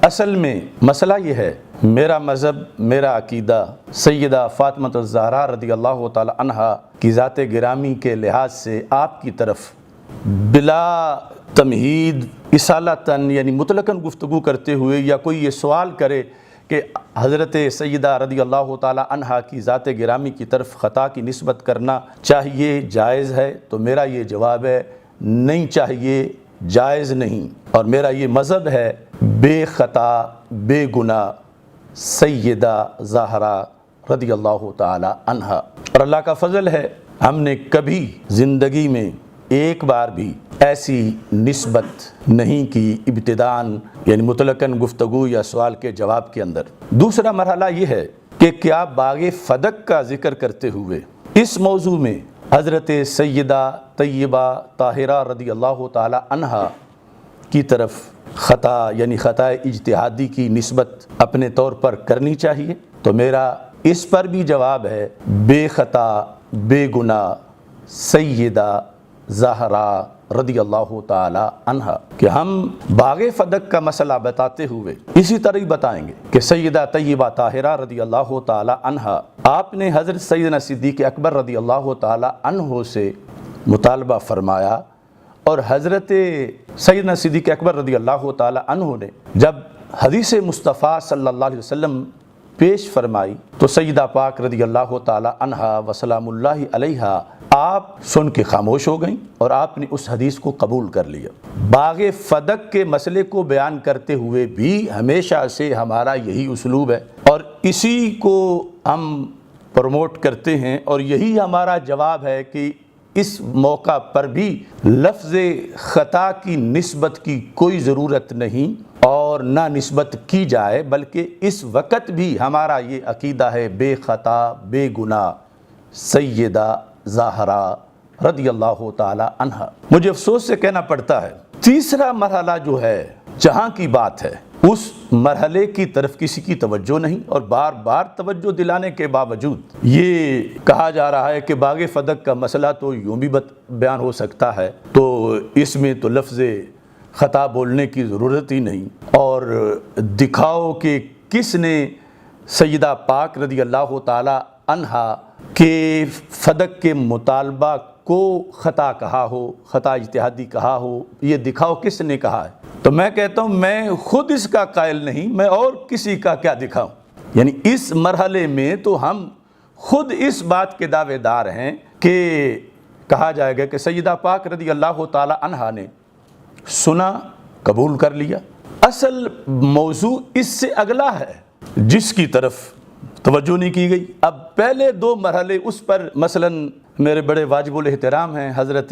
اصل میں مسئلہ یہ ہے، میرا مذہب، میرا عقیدہ سیدہ فاطمہ الزہرا رضی اللہ تعالی عنہا کی ذات گرامی کے لحاظ سے آپ کی طرف بلا تمہید اصالتاً یعنی مطلقاً گفتگو کرتے ہوئے یا کوئی یہ سوال کرے کہ حضرت سیدہ رضی اللہ تعالی عنہا کی ذات گرامی کی طرف خطا کی نسبت کرنا چاہیے، جائز ہے، تو میرا یہ جواب ہے نہیں چاہیے، جائز نہیں، اور میرا یہ مذہب ہے بے خطا بے گناہ سیدہ زہرا رضی اللہ تعالی عنہا۔ اور اللہ کا فضل ہے ہم نے کبھی زندگی میں ایک بار بھی ایسی نسبت نہیں کی ابتداءً یعنی مطلقاً گفتگو یا سوال کے جواب کے اندر۔ دوسرا مرحلہ یہ ہے کہ کیا باغ فدق کا ذکر کرتے ہوئے اس موضوع میں حضرت سیدہ طیبہ طاہرہ رضی اللہ تعالی عنہا کی طرف خطا یعنی خطا اجتہادی کی نسبت اپنے طور پر کرنی چاہیے؟ تو میرا اس پر بھی جواب ہے بے خطا بے گناہ سیدہ زہرا رضی اللہ تعالی عنہا۔ کہ ہم باغ فدق کا مسئلہ بتاتے ہوئے اسی طرح ہی بتائیں گے کہ سیدہ طیبہ طاہرہ رضی اللہ تعالی عنہا آپ نے حضرت سیدنا صدیق اکبر رضی اللہ تعالی عنہ سے مطالبہ فرمایا، اور حضرت سیدنا صدیق اکبر رضی اللہ تعالی عنہ نے جب حدیث مصطفیٰ صلی اللہ علیہ وسلم پیش فرمائی تو سیدہ پاک رضی اللہ تعالی عنہا وسلام اللہ علیہا آپ سن کے خاموش ہو گئیں اور آپ نے اس حدیث کو قبول کر لیا۔ باغ فدق کے مسئلے کو بیان کرتے ہوئے بھی ہمیشہ سے ہمارا یہی اسلوب ہے اور اسی کو ہم پروموٹ کرتے ہیں، اور یہی ہمارا جواب ہے کہ اس موقع پر بھی لفظ خطا کی نسبت کی کوئی ضرورت نہیں اور نہ نسبت کی جائے، بلکہ اس وقت بھی ہمارا یہ عقیدہ ہے بے خطا بے گناہ سیدہ زہرا رضی اللہ تعالی عنہا۔ مجھے افسوس سے کہنا پڑتا ہے تیسرا مرحلہ جو ہے جہاں کی بات ہے اس مرحلے کی طرف کسی کی توجہ نہیں، اور بار بار توجہ دلانے کے باوجود یہ کہا جا رہا ہے کہ باغ فدق کا مسئلہ تو یوں بھی بیان ہو سکتا ہے، تو اس میں تو لفظ خطا بولنے کی ضرورت ہی نہیں، اور دکھاؤ کہ کس نے سیدہ پاک رضی اللہ تعالی عنہا کہ فدق کے مطالبہ کو خطا کہا ہو، خطا اجتہادی کہا ہو، یہ دکھاؤ کس نے کہا ہے؟ تو میں کہتا ہوں میں خود اس کا قائل نہیں، میں اور کسی کا کیا دکھاؤں؟ یعنی اس مرحلے میں تو ہم خود اس بات کے دعوے دار ہیں کہ کہا جائے گا کہ سیدہ پاک رضی اللہ تعالی عنہا نے سنا قبول کر لیا۔ اصل موضوع اس سے اگلا ہے جس کی طرف توجہ نہیں کی گئی۔ اب پہلے دو مرحلے اس پر مثلاً میرے بڑے واجب الاحترام ہیں حضرت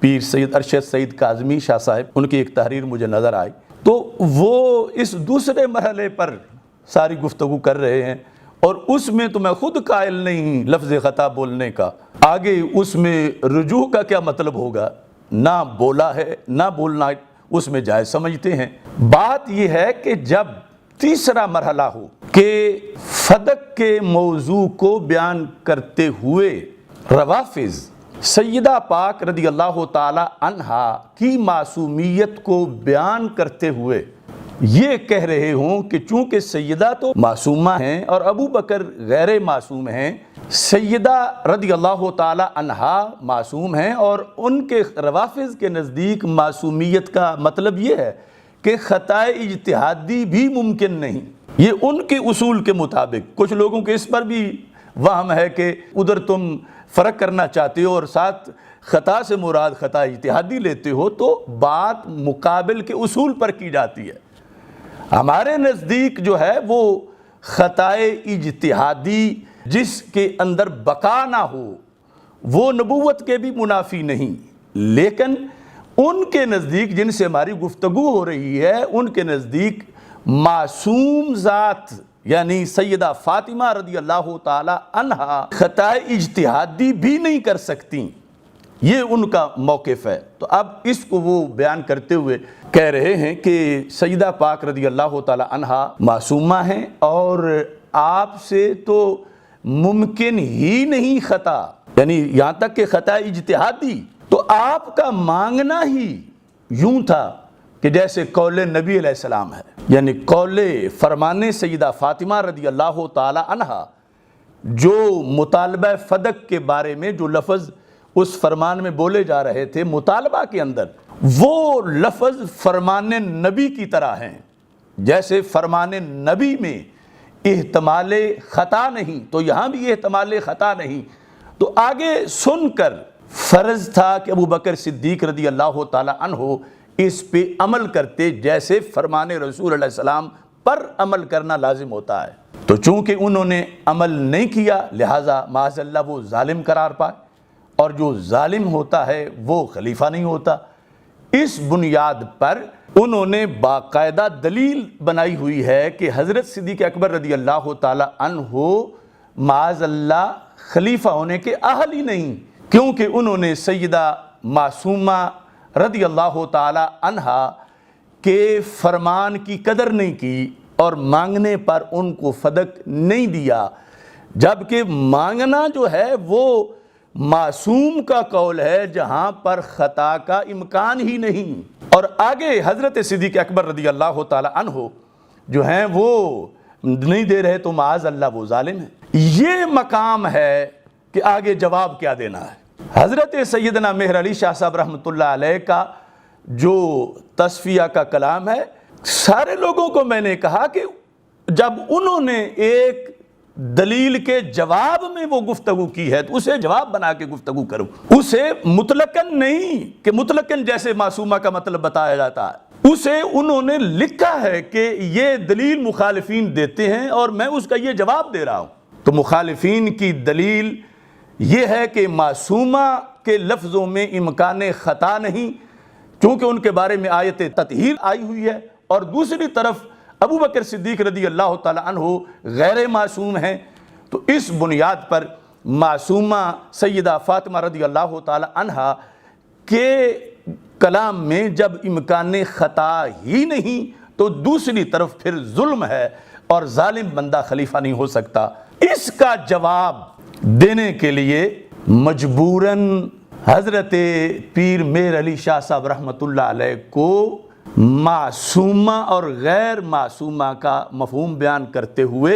پیر سید ارشد سید کاظمی شاہ صاحب، ان کی ایک تحریر مجھے نظر آئی، تو وہ اس دوسرے مرحلے پر ساری گفتگو کر رہے ہیں، اور اس میں تو میں خود قائل نہیں لفظ خطا بولنے کا، آگے اس میں رجوع کا کیا مطلب ہوگا، نہ بولا ہے نہ بولنا اس میں جائز سمجھتے ہیں۔ بات یہ ہے کہ جب تیسرا مرحلہ ہو کہ فدق کے موضوع کو بیان کرتے ہوئے روافض سیدہ پاک رضی اللہ تعالی عنہا کی معصومیت کو بیان کرتے ہوئے یہ کہہ رہے ہوں کہ چونکہ سیدہ تو معصومہ ہیں اور ابو بکر غیر معصوم ہیں، سیدہ رضی اللہ تعالی عنہا معصوم ہیں، اور ان کے روافض کے نزدیک معصومیت کا مطلب یہ ہے کہ خطا اجتہادی بھی ممکن نہیں، یہ ان کے اصول کے مطابق۔ کچھ لوگوں کے اس پر بھی وہم ہے کہ ادھر تم فرق کرنا چاہتے ہو اور ساتھ خطا سے مراد خطا اجتہادی لیتے ہو، تو بات مقابل کے اصول پر کی جاتی ہے۔ ہمارے نزدیک جو ہے وہ خطا اجتہادی جس کے اندر بقا نہ ہو وہ نبوت کے بھی منافی نہیں، لیکن ان کے نزدیک جن سے ہماری گفتگو ہو رہی ہے ان کے نزدیک معصوم ذات یعنی سیدہ فاطمہ رضی اللہ تعالی عنہا خطا اجتہادی بھی نہیں کر سکتی، یہ ان کا موقف ہے۔ تو اب اس کو وہ بیان کرتے ہوئے کہہ رہے ہیں کہ سیدہ پاک رضی اللہ تعالی عنہا معصومہ ہیں اور آپ سے تو ممکن ہی نہیں خطا، یعنی یہاں تک کہ خطا اجتہادی، تو آپ کا مانگنا ہی یوں تھا کہ جیسے قول نبی علیہ السلام ہے، یعنی قول فرمان سیدہ فاطمہ رضی اللہ تعالی عنہا، جو مطالبہ فدق کے بارے میں جو لفظ اس فرمان میں بولے جا رہے تھے مطالبہ کے اندر، وہ لفظ فرمان نبی کی طرح ہیں۔ جیسے فرمان نبی میں احتمال خطا نہیں تو یہاں بھی احتمال خطا نہیں، تو آگے سن کر فرض تھا کہ ابو بکر صدیق رضی اللہ تعالی عنہ اس پہ عمل کرتے، جیسے فرمان رسول علیہ السلام پر عمل کرنا لازم ہوتا ہے۔ تو چونکہ انہوں نے عمل نہیں کیا لہٰذا معاذ اللہ وہ ظالم قرار پائے، اور جو ظالم ہوتا ہے وہ خلیفہ نہیں ہوتا۔ اس بنیاد پر انہوں نے باقاعدہ دلیل بنائی ہوئی ہے کہ حضرت صدیق اکبر رضی اللہ تعالی عنہ معاذ اللہ خلیفہ ہونے کے اہل ہی نہیں، کیونکہ انہوں نے سیدہ معصومہ رضی اللہ تعالی عنہا کے فرمان کی قدر نہیں کی اور مانگنے پر ان کو فدق نہیں دیا، جبکہ مانگنا جو ہے وہ معصوم کا قول ہے جہاں پر خطا کا امکان ہی نہیں۔ اور آگے حضرت صدیق اکبر رضی اللہ تعالی عنہ جو ہیں وہ نہیں دے رہے تو معاذ اللہ وہ ظالم ہے۔ یہ مقام ہے کہ آگے جواب کیا دینا ہے۔ حضرت سیدنا مہر علی شاہ صاحب رحمۃ اللہ علیہ کا جو تصفیہ کا کلام ہے، سارے لوگوں کو میں نے کہا کہ جب انہوں نے ایک دلیل کے جواب میں وہ گفتگو کی ہے تو اسے جواب بنا کے گفتگو کرو، اسے مطلقاً نہیں کہ مطلقاً جیسے معصومہ کا مطلب بتایا جاتا ہے، اسے انہوں نے لکھا ہے کہ یہ دلیل مخالفین دیتے ہیں اور میں اس کا یہ جواب دے رہا ہوں۔ تو مخالفین کی دلیل یہ ہے کہ معصومہ کے لفظوں میں امکان خطا نہیں، چونکہ ان کے بارے میں آیت تطہیر آئی ہوئی ہے، اور دوسری طرف ابو بکر صدیق رضی اللہ تعالی عنہ غیر معصوم ہیں، تو اس بنیاد پر معصومہ سیدہ فاطمہ رضی اللہ تعالی عنہا کے کلام میں جب امکان خطا ہی نہیں تو دوسری طرف پھر ظلم ہے اور ظالم بندہ خلیفہ نہیں ہو سکتا۔ اس کا جواب دینے کے لیے مجبوراً حضرت پیر مہر علی شاہ صاحب رحمۃ اللہ علیہ کو معصومہ اور غیر معصومہ کا مفہوم بیان کرتے ہوئے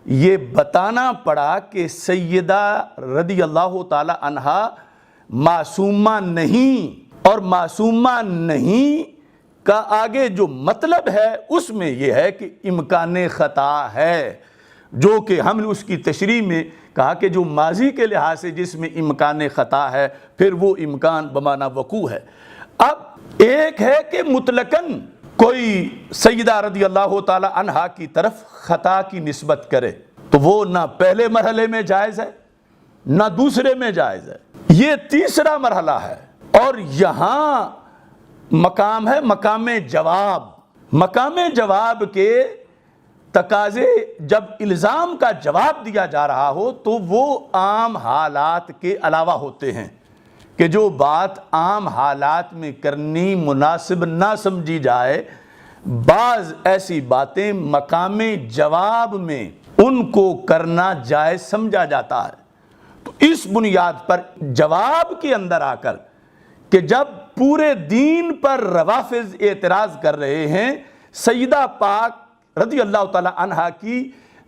یہ بتانا پڑا کہ سیدہ رضی اللہ تعالی عنہا معصومہ نہیں، اور معصومہ نہیں کا آگے جو مطلب ہے اس میں یہ ہے کہ امکان خطا ہے، جو کہ ہم نے اس کی تشریح میں کہا کہ جو ماضی کے لحاظ سے جس میں امکان خطا ہے پھر وہ امکان بمعنی وقوع ہے۔ اب ایک ہے کہ مطلقاً کوئی سیدہ رضی اللہ تعالی عنہا کی طرف خطا کی نسبت کرے تو وہ نہ پہلے مرحلے میں جائز ہے نہ دوسرے میں جائز ہے، یہ تیسرا مرحلہ ہے۔ اور یہاں مقام ہے مقام جواب۔ مقام جواب کے تقاضے جب الزام کا جواب دیا جا رہا ہو تو وہ عام حالات کے علاوہ ہوتے ہیں، کہ جو بات عام حالات میں کرنی مناسب نہ سمجھی جائے، بعض ایسی باتیں مقام جواب میں ان کو کرنا جائز سمجھا جاتا ہے۔ تو اس بنیاد پر جواب کے اندر آ کر کہ جب پورے دین پر روافض اعتراض کر رہے ہیں سیدہ پاک رضی اللہ تعالی عنہا کی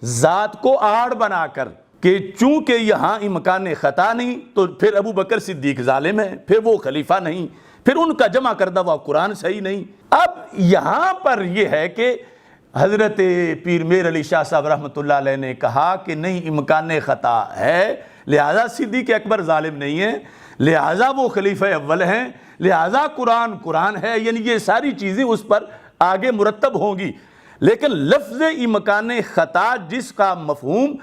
ذات کو آڑ بنا کر کہ چونکہ یہاں امکان خطا نہیں تو پھر ابو بکر صدیق ظالم ہے، پھر وہ خلیفہ نہیں، پھر ان کا جمع کردہ ہوا قرآن صحیح نہیں۔ اب یہاں پر یہ ہے کہ حضرت پیر مہر علی شاہ صاحب رحمۃ اللہ علیہ نے کہا کہ نہیں امکان خطا ہے، لہذا صدیق اکبر ظالم نہیں ہے، لہذا وہ خلیفہ اول ہیں، لہذا قرآن ہے، یعنی یہ ساری چیزیں اس پر آگے مرتب ہوں گی۔ لیکن لفظ امکان خطا جس کا مفہوم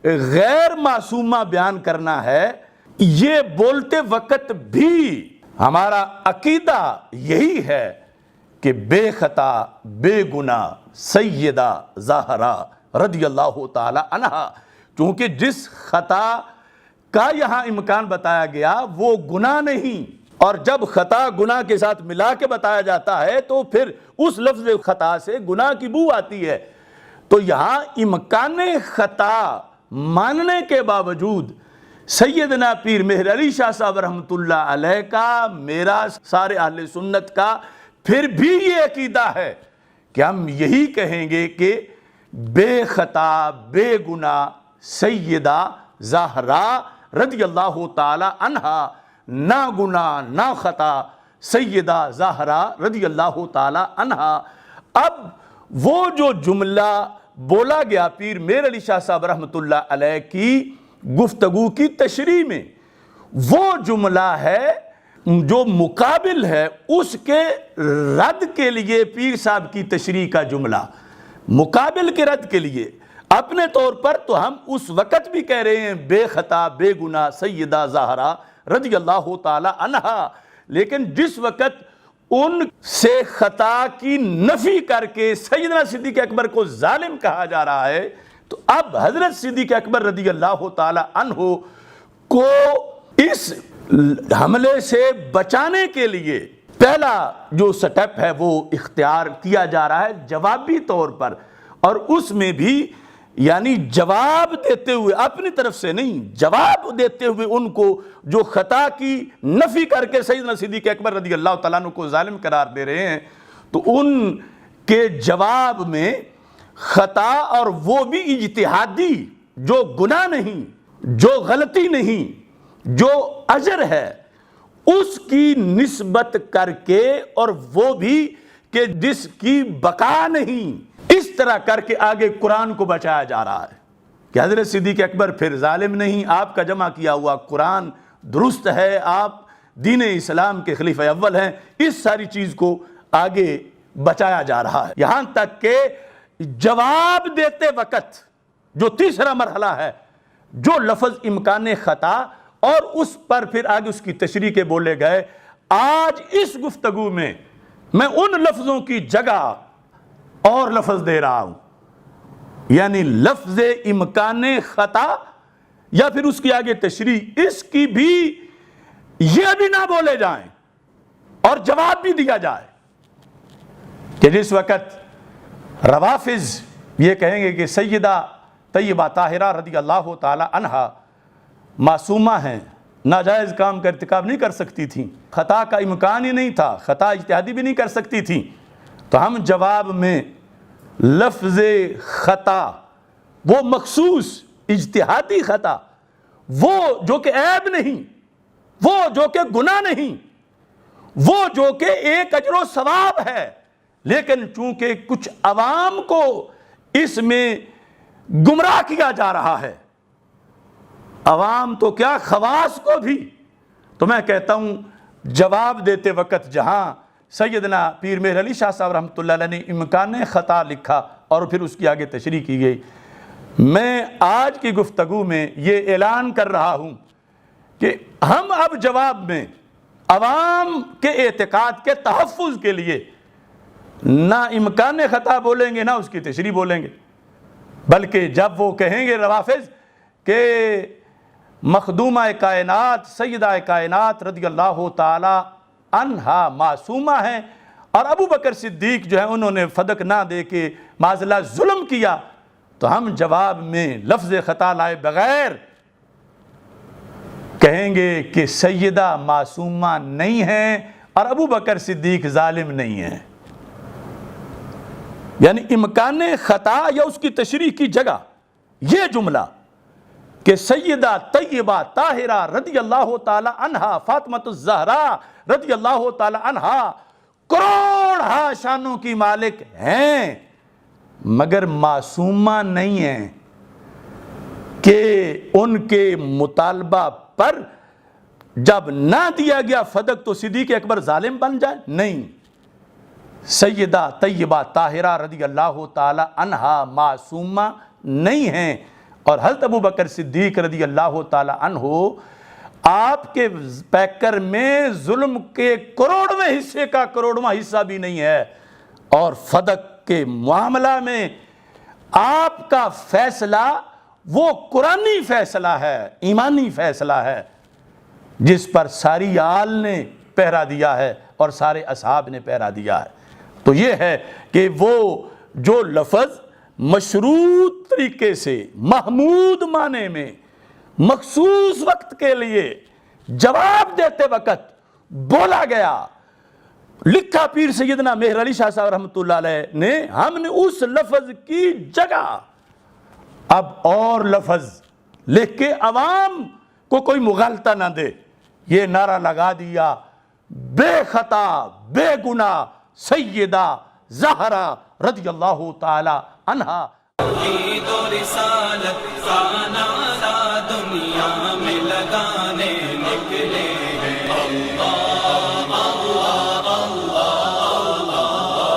غیر معصومہ بیان کرنا ہے، یہ بولتے وقت بھی ہمارا عقیدہ یہی ہے کہ بے خطا بے گناہ سیدہ زہرا رضی اللہ تعالی عنہا، چونکہ جس خطا کا یہاں امکان بتایا گیا وہ گناہ نہیں، اور جب خطا گناہ کے ساتھ ملا کے بتایا جاتا ہے تو پھر اس لفظ خطا سے گناہ کی بو آتی ہے۔ تو یہاں امکان خطا ماننے کے باوجود سیدنا پیر مہر علی شاہ صاحب رحمۃ اللہ علیہ کا، میرا، سارے اہل سنت کا پھر بھی یہ عقیدہ ہے کہ ہم یہی کہیں گے کہ بے خطا بے گناہ سیدہ زہرا رضی اللہ تعالی عنہا، نہ گناہ نہ خطا سیدہ زہرا رضی اللہ تعالی عنہا۔ اب وہ جو جملہ بولا گیا پیر میر علی شاہ صاحب رحمۃ اللہ علیہ کی گفتگو کی تشریح میں، وہ جملہ ہے جو مقابل ہے اس کے رد کے لیے پیر صاحب کی تشریح کا جملہ، مقابل کے رد کے لیے۔ اپنے طور پر تو ہم اس وقت بھی کہہ رہے ہیں بے خطا بے گناہ سیدہ زہرا رضی اللہ تعالی عنہا، لیکن جس وقت ان سے خطا کی نفی کر کے سیدنا صدیق اکبر کو ظالم کہا جا رہا ہے، تو اب حضرت صدیق اکبر رضی اللہ تعالی عنہ کو اس حملے سے بچانے کے لیے پہلا جو سٹیپ ہے وہ اختیار کیا جا رہا ہے جوابی طور پر، اور اس میں بھی یعنی جواب دیتے ہوئے، اپنی طرف سے نہیں، جواب دیتے ہوئے ان کو جو خطا کی نفی کر کے سیدنا صدیق اکبر رضی اللہ تعالیٰ عنہ کو ظالم قرار دے رہے ہیں، تو ان کے جواب میں خطا اور وہ بھی اجتہادی، جو گناہ نہیں، جو غلطی نہیں، جو اجر ہے، اس کی نسبت کر کے، اور وہ بھی کہ جس کی بقا نہیں، اس طرح کر کے آگے قرآن کو بچایا جا رہا ہے کہ حضرت صدیق اکبر پھر ظالم نہیں، آپ کا جمع کیا ہوا قرآن درست ہے، آپ دین اسلام کے خلیفہ اول ہیں، اس ساری چیز کو آگے بچایا جا رہا ہے، یہاں تک کہ جواب دیتے وقت جو تیسرا مرحلہ ہے، جو لفظ امکان خطا اور اس پر پھر آگے اس کی تشریح کے بولے گئے، آج اس گفتگو میں میں ان لفظوں کی جگہ اور لفظ دے رہا ہوں، یعنی لفظ امکان خطا یا پھر اس کی آگے تشریح، اس کی بھی یہ بھی نہ بولے جائیں اور جواب بھی دیا جائے کہ جس وقت روافظ یہ کہیں گے کہ سیدہ طیبہ طاہرہ رضی اللہ تعالی عنہا معصومہ ہیں، ناجائز کام کا ارتکاب نہیں کر سکتی تھیں، خطا کا امکان ہی نہیں تھا، خطا اجتہادی بھی نہیں کر سکتی تھیں، تو ہم جواب میں لفظ خطا، وہ مخصوص اجتہادی خطا، وہ جو کہ عیب نہیں، وہ جو کہ گناہ نہیں، وہ جو کہ ایک اجر و ثواب ہے، لیکن چونکہ کچھ عوام کو اس میں گمراہ کیا جا رہا ہے، عوام تو کیا خواص کو بھی، تو میں کہتا ہوں جواب دیتے وقت جہاں سیدنا پیر مہر علی شاہ صاحب رحمۃ اللہ علیہ نے امکان خطا لکھا اور پھر اس کی آگے تشریح کی گئی، میں آج کی گفتگو میں یہ اعلان کر رہا ہوں کہ ہم اب جواب میں عوام کے اعتقاد کے تحفظ کے لیے نہ امکان خطا بولیں گے نہ اس کی تشریح بولیں گے، بلکہ جب وہ کہیں گے روافظ کہ مخدومہ کائنات سیدہ کائنات رضی اللہ تعالی عنہا معصومہ ہیں اور ابو بکر صدیق جو ہے انہوں نے فدق نہ دے کے معاذ اللہ ظلم کیا، تو ہم جواب میں لفظ خطا لائے بغیر کہیں گے کہ سیدہ معصومہ نہیں ہیں اور ابو بکر صدیق ظالم نہیں ہیں، یعنی امکان خطا یا اس کی تشریح کی جگہ یہ جملہ کہ سیدہ طیبہ طاہرہ رضی اللہ تعالی عنہا فاطمۃ الزہرا رضی اللہ تعالی عنہا کروڑ شانوں کی مالک ہیں مگر معصومہ نہیں ہیں، کہ ان کے مطالبہ پر جب نہ دیا گیا فدق تو صدیق اکبر ظالم بن جائے، نہیں، سیدہ طیبہ طاہرہ رضی اللہ تعالی عنہا معصومہ نہیں ہیں، اور حضرت ابو بکر صدیق رضی اللہ تعالی عنہ آپ کے پیکر میں ظلم کے کروڑویں حصے کا کروڑواں حصہ بھی نہیں ہے، اور فدق کے معاملہ میں آپ کا فیصلہ وہ قرآنی فیصلہ ہے، ایمانی فیصلہ ہے، جس پر ساری آل نے پہرا دیا ہے اور سارے اصحاب نے پہرا دیا ہے۔ تو یہ ہے کہ وہ جو لفظ مشروط طریقے سے محمود معنی میں مخصوص وقت کے لیے جواب دیتے وقت بولا گیا، لکھا پیر سیدنا مہر علی شاہ صاحب رحمۃ اللہ علیہ نے، ہم نے اس لفظ کی جگہ اب اور لفظ لکھ کے عوام کو کوئی مغالطہ نہ دے، یہ نعرہ لگا دیا، بے خطا بے گناہ سیدہ زہرا رضی اللہ تعالی عنہا۔ توحید و رسالت کا نعرہ دنیا میں لگانے